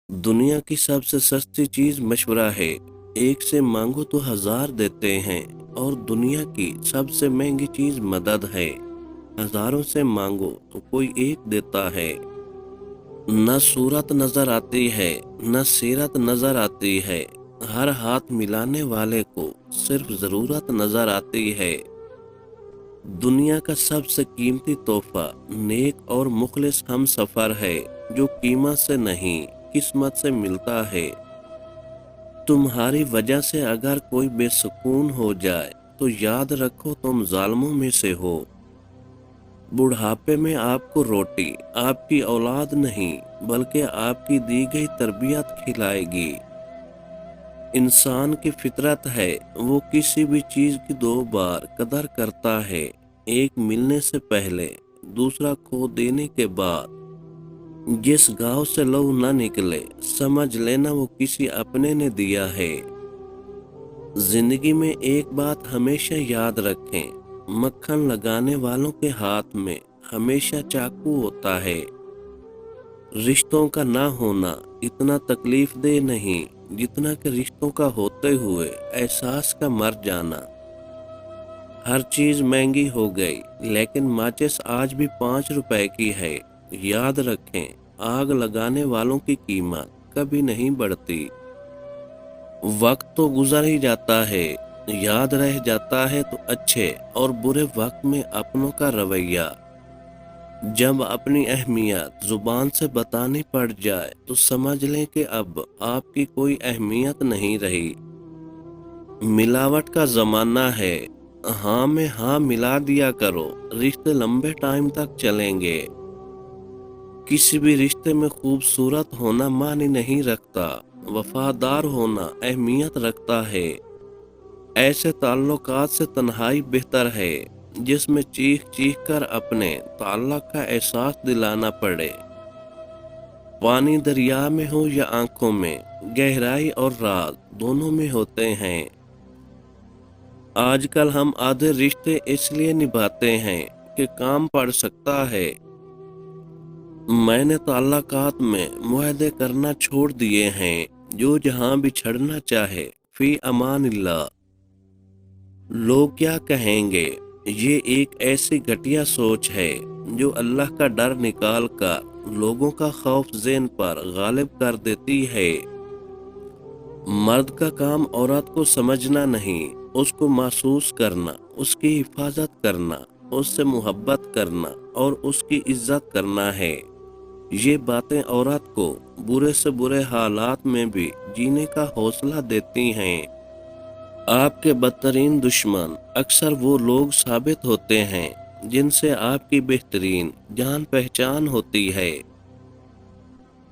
दुनिया की सबसे सस्ती चीज मशवरा है। एक से मांगो तो 1000 देते हैं। और दुनिया की सबसे महंगी चीज मदद है। हजारों से मांगो तो कोई एक देता है। न सूरत नजर आती है, न सीरत नजर आती है। हर हाथ मिलाने वाले को सिर्फ जरूरत नजर आती है। दुनिया का सबसे कीमती तोहफा नेक और मुखलिस हम सफर है, जो कीमत से नहीं किस्मत से मिलता है। तुम्हारी वजह से अगर कोई बेसुकून हो जाए तो याद रखो तुम जालिमों में से हो। बुढ़ापे में आपको रोटी आपकी औलाद नहीं बल्कि आपकी दी गई तरबियत खिलाएगी। इंसान की फितरत है, वो किसी भी चीज की 2 बार कदर करता है। एक मिलने से पहले, दूसरा खो देने के बाद। जिस गांव से लहू न निकले समझ लेना वो किसी अपने ने दिया है। जिंदगी में एक बात हमेशा याद रखें, मक्खन लगाने वालों के हाथ में हमेशा चाकू होता है। रिश्तों का ना होना इतना तकलीफ दे नहीं जितना कि रिश्तों का होते हुए एहसास का मर जाना। हर चीज महंगी हो गई लेकिन माचिस आज भी 5 रुपए की है। याद रखें, आग लगाने वालों की कीमत कभी नहीं बढ़ती। वक्त तो गुजर ही जाता है, याद रह जाता है तो अच्छे और बुरे वक्त में अपनों का रवैया। जब अपनी अहमियत जुबान से बतानी पड़ जाए तो समझ लें कि अब आपकी कोई अहमियत नहीं रही। मिलावट का जमाना है, हाँ में हाँ मिला दिया करो, रिश्ते लंबे टाइम तक चलेंगे। किसी भी रिश्ते में खूबसूरत होना मानी नहीं रखता, वफादार होना अहमियत रखता है। ऐसे ताल्लुकात से तन्हाई बेहतर है जिसमें चीख चीख कर अपने ताल्लुक का एहसास दिलाना पड़े। पानी दरिया में हो या आंखों में, गहराई और राज दोनों में होते हैं। आजकल हम आधे रिश्ते इसलिए निभाते हैं कि काम पड़ सकता है। मैंने ताल्लुकात में मुआहदे करना छोड़ दिए हैं, जो जहां भी छड़ना चाहे फी अमानिल्लाह। लोग क्या कहेंगे, ये एक ऐसी घटिया सोच है जो अल्लाह का डर निकाल कर लोगों का खौफ ज़ेन पर गालिब कर देती है। मर्द का काम औरत को समझना नहीं, उसको महसूस करना, उसकी हिफाजत करना, उससे मोहब्बत करना और उसकी इज्जत करना है। ये बातें औरत को बुरे से बुरे हालात में भी जीने का हौसला देती हैं। आपके बदतरीन दुश्मन अक्सर वो लोग साबित होते हैं जिनसे आपकी बेहतरीन जान पहचान होती है।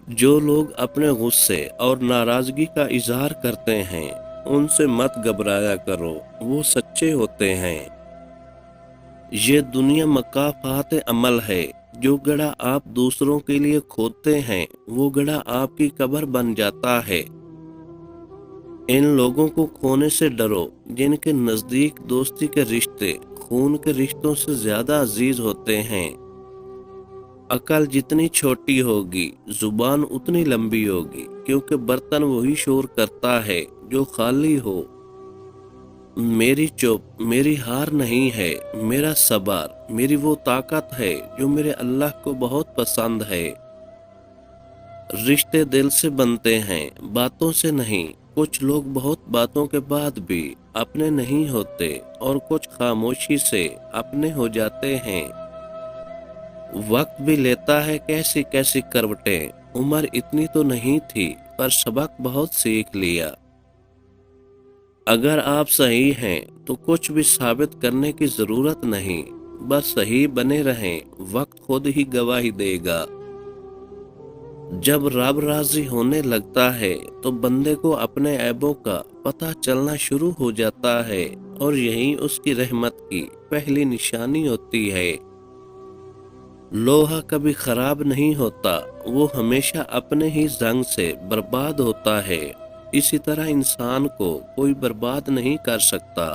जो लोग अपने गुस्से और नाराजगी का इजहार करते हैं उनसे मत घबराया करो, वो सच्चे होते हैं। ये दुनिया मकाफात अमल है, जो गड़ा आप दूसरों के लिए खोदते हैं वो गड़ा आपकी कब्र बन जाता है। इन लोगों को खोने से डरो जिनके नजदीक दोस्ती के रिश्ते खून के रिश्तों से ज्यादा अजीज होते हैं। अकल जितनी छोटी होगी जुबान उतनी लंबी होगी, क्योंकि बर्तन वही शोर करता है जो खाली हो। मेरी चुप मेरी हार नहीं है, मेरा सबर मेरी वो ताकत है जो मेरे अल्लाह को बहुत पसंद है। रिश्ते दिल से बनते हैं, बातों से नहीं। कुछ लोग बहुत बातों के बाद भी अपने नहीं होते और कुछ खामोशी से अपने हो जाते हैं। वक्त भी लेता है कैसी कैसी करवटें, उम्र इतनी तो नहीं थी पर सबक बहुत सीख लिया। अगर आप सही हैं तो कुछ भी साबित करने की जरूरत नहीं, बस सही बने रहें, वक्त खुद ही गवाही देगा। जब रब राजी होने लगता है तो बंदे को अपने ऐबों का पता चलना शुरू हो जाता है, और यही उसकी रहमत की पहली निशानी होती है। लोहा कभी खराब नहीं होता, वो हमेशा अपने ही जंग से बर्बाद होता है। इसी तरह इंसान को कोई बर्बाद नहीं कर सकता,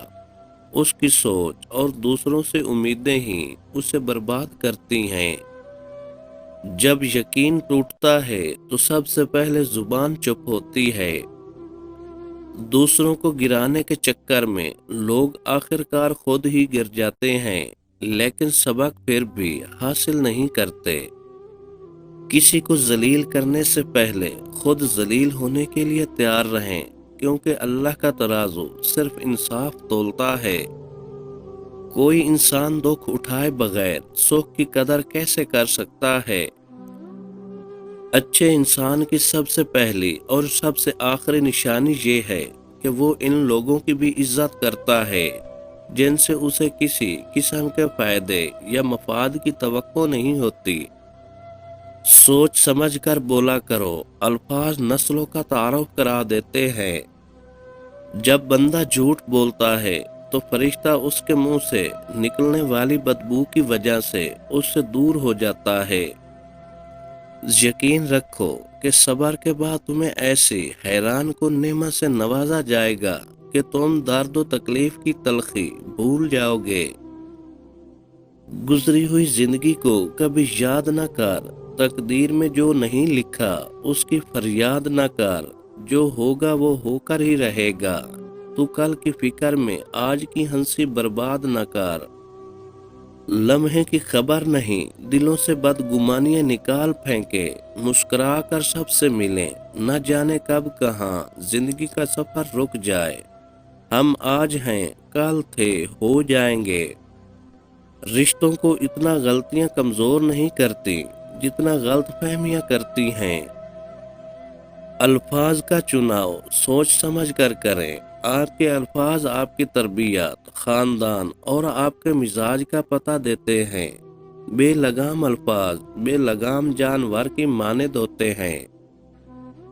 उसकी सोच और दूसरों से उम्मीदें ही उसे बर्बाद करती हैं। جب یقین ٹوٹتا ہے تو سب سے پہلے زبان چپ ہوتی ہے۔ دوسروں کو گرانے کے چکر میں لوگ آخرکار خود ہی گر جاتے ہیں، لیکن سبق پھر بھی حاصل نہیں کرتے۔ کسی کو ذلیل کرنے سے پہلے خود ذلیل ہونے کے لیے تیار رہیں، کیونکہ اللہ کا ترازو صرف انصاف تولتا ہے۔ کوئی انسان دکھ اٹھائے بغیر سکھ کی قدر کیسے کر سکتا ہے؟ اچھے انسان کی سب سے پہلی اور سب سے آخری نشانی یہ ہے کہ وہ ان لوگوں کی بھی عزت کرتا ہے جن سے اسے کسی قسم کے فائدے یا مفاد کی توقع نہیں ہوتی۔ سوچ سمجھ کر بولا کرو، الفاظ نسلوں کا تعارف کرا دیتے ہیں۔ جب بندہ جھوٹ بولتا ہے تو فرشتہ اس کے منہ سے نکلنے والی بدبو کی وجہ سے اس سے دور ہو جاتا ہے۔ یقین رکھو کہ صبر کے بعد تمہیں ایسی حیران کن نعمت سے نوازا جائے گا کہ تم درد و تکلیف کی تلخی بھول جاؤ گے۔ گزری ہوئی زندگی کو کبھی یاد نہ کر، تقدیر میں جو نہیں لکھا اس کی فریاد نہ کر، جو ہوگا وہ ہو کر ہی رہے گا۔ تو کل کی فکر میں آج کی ہنسی برباد نہ کر۔ لمحے کی خبر نہیں، دلوں سے بدگمانیاں نکال پھینکے، مسکرا کر سب سے ملیں، نہ جانے کب کہاں زندگی کا سفر رک جائے۔ ہم آج ہیں، کل تھے، ہو جائیں گے۔ رشتوں کو اتنا غلطیاں کمزور نہیں کرتی جتنا غلط فہمیاں کرتی ہیں۔ الفاظ کا چناؤ سوچ سمجھ کر کریں۔ آپ کے الفاظ آپ کی تربیت، خاندان اور آپ کے مزاج کا پتہ دیتے ہیں۔ بے لگام الفاظ بے لگام جانور کی مانند ہوتے ہیں۔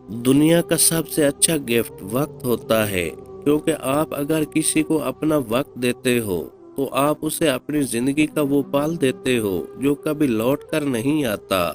دنیا کا سب سے اچھا گفٹ وقت ہوتا ہے، کیونکہ آپ اگر کسی کو اپنا وقت دیتے ہو تو آپ اسے اپنی زندگی کا وہ پال دیتے ہو جو کبھی لوٹ کر نہیں آتا۔